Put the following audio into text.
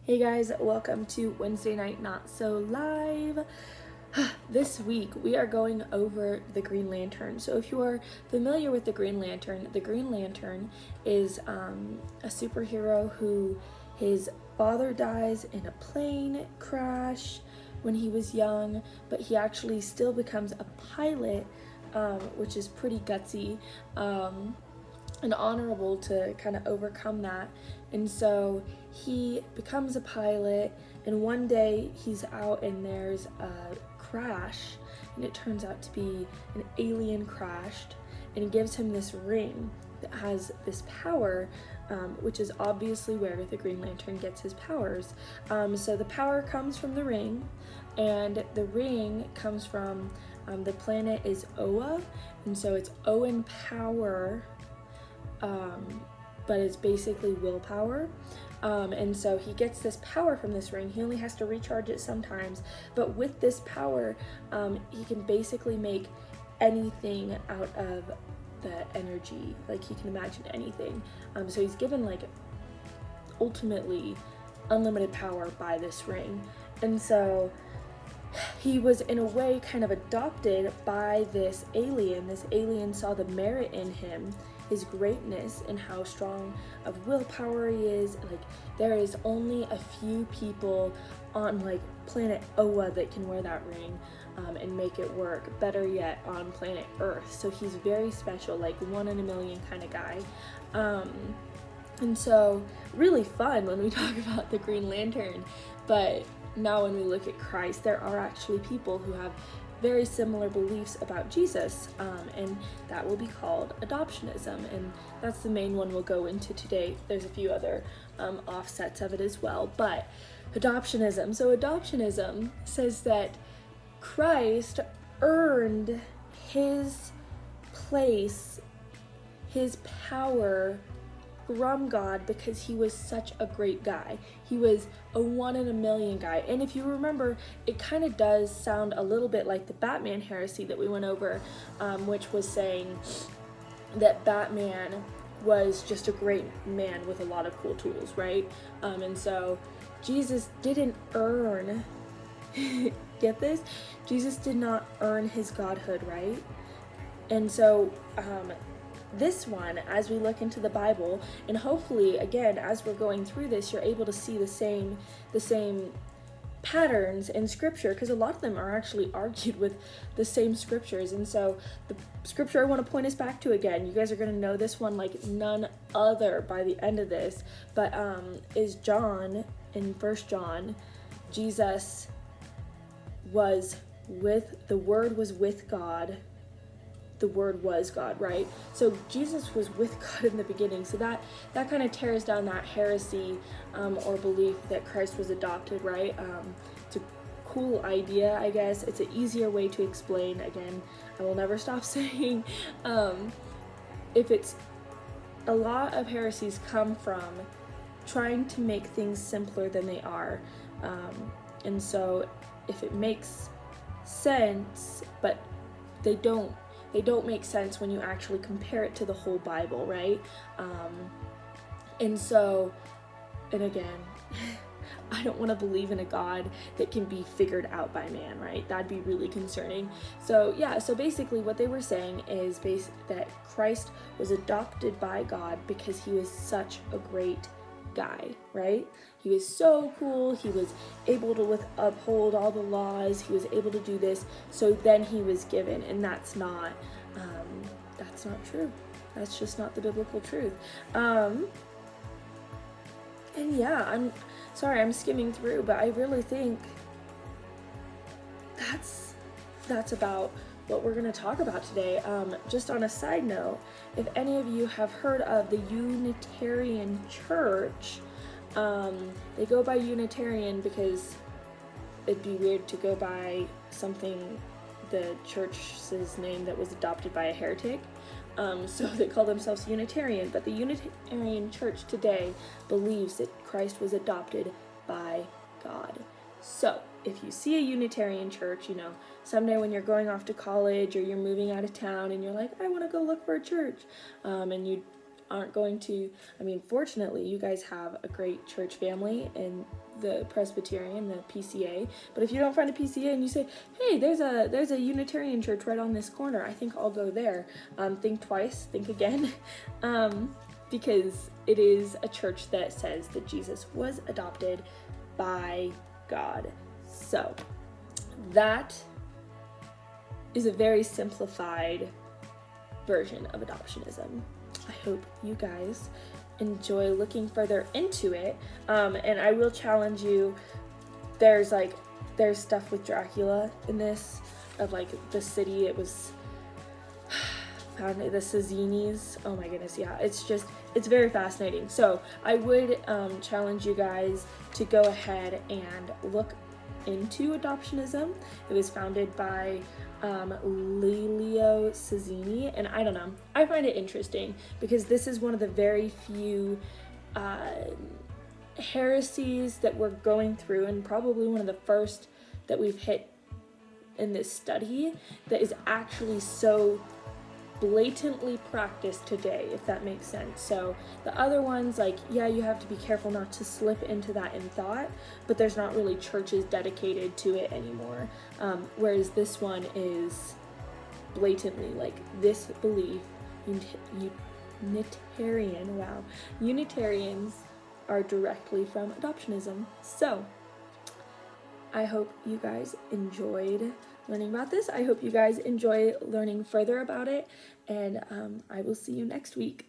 Hey guys, welcome to Wednesday Night Not So Live. This week we are going over the Green Lantern. So if you are familiar with the Green Lantern is a superhero who his father dies in a plane crash when he was young, but he actually still becomes a pilot, which is pretty gutsy. And honorable to kind of overcome that. And so he becomes a pilot, and one day he's out and there's a crash, and it turns out to be an alien crashed, and it gives him this ring that has this power, which is obviously where the Green Lantern gets his powers. So the power comes from the ring, and the ring comes from the planet is Oa, and so it's Oan power, but it's basically willpower. And so he gets this power from this ring. He only has to recharge it sometimes, but with this power, he can basically make anything out of the energy. Like, he can imagine anything. So he's given like ultimately unlimited power by this ring. And so he was in a way kind of adopted by this alien. This alien saw the merit in him, his greatness, and how strong of willpower he is. Like, there is only a few people on like planet Oa that can wear that ring and make it work. Better yet, on planet Earth. So he's very special, like one in a million kind of guy. And so really fun when we talk about the Green Lantern. But now when we look at Christ, there are actually people who have very similar beliefs about Jesus, and that will be called Adoptionism, and that's the main one we'll go into today. There's a few other offsets of it as well, but Adoptionism. So Adoptionism says that Christ earned his place, his power from God because he was such a great guy. He was a one in a million guy. And if you remember, it kind of does sound a little bit like the Batman heresy that we went over, which was saying that Batman was just a great man with a lot of cool tools, right? And so Jesus didn't earn, get this? Jesus did not earn his godhood, right? And so this one, as we look into the Bible, and hopefully again as we're going through this, you're able to see the same patterns in scripture, because a lot of them are actually argued with the same scriptures. And so the scripture I want to point us back to, again, you guys are going to know this one like none other by the end of this, but is John. In 1 John, Jesus was with, the Word was with God, the Word was God, right? So Jesus was with God in the beginning. So that kind of tears down that heresy or belief that Christ was adopted, right? It's a cool idea, I guess. It's an easier way to explain. Again, I will never stop saying, if it's, a lot of heresies come from trying to make things simpler than they are. And so if it makes sense, but they don't make sense when you actually compare it to the whole Bible, right? And so, and again, I don't want to believe in a God that can be figured out by man, right? That'd be really concerning. So yeah, so basically what they were saying is that Christ was adopted by God because he was such a great guy, right? He was so cool. He was able to uphold all the laws. He was able to do this. So then he was given, and that's not true. That's just not the biblical truth. And yeah, I'm sorry, I'm skimming through, but I really think that's about what we're going to talk about today. Just on a side note, if any of you have heard of the Unitarian Church, they go by Unitarian because it'd be weird to go by something, the church's name that was adopted by a heretic. So they call themselves Unitarian, but the Unitarian Church today believes that Christ was adopted by God. So if you see a Unitarian church, someday when you're going off to college or you're moving out of town and you're like, I want to go look for a church, and you aren't going to, I mean, fortunately, you guys have a great church family in the Presbyterian, the PCA. But if you don't find a PCA and you say, hey, there's a Unitarian church right on this corner, I think I'll go there. Think twice, think again, because it is a church that says that Jesus was adopted by God. So that is a very simplified version of adoptionism. I hope you guys enjoy looking further into it, and I will challenge you. There's stuff with Dracula in this, of like the city it was founded, the Sazzinis. Oh my goodness, yeah, it's very fascinating. So I would challenge you guys to go ahead and look into adoptionism. It was founded by Lelio Sazzini, and I don't know, I find it interesting because this is one of the very few heresies that we're going through, and probably one of the first that we've hit in this study that is actually so blatantly practiced today, if that makes sense. So the other ones, like, yeah, you have to be careful not to slip into that in thought, but there's not really churches dedicated to it anymore, whereas this one is blatantly like this belief. Unitarians are directly from adoptionism. So I hope you guys enjoyed learning about this. I hope you guys enjoy learning further about it, and I will see you next week.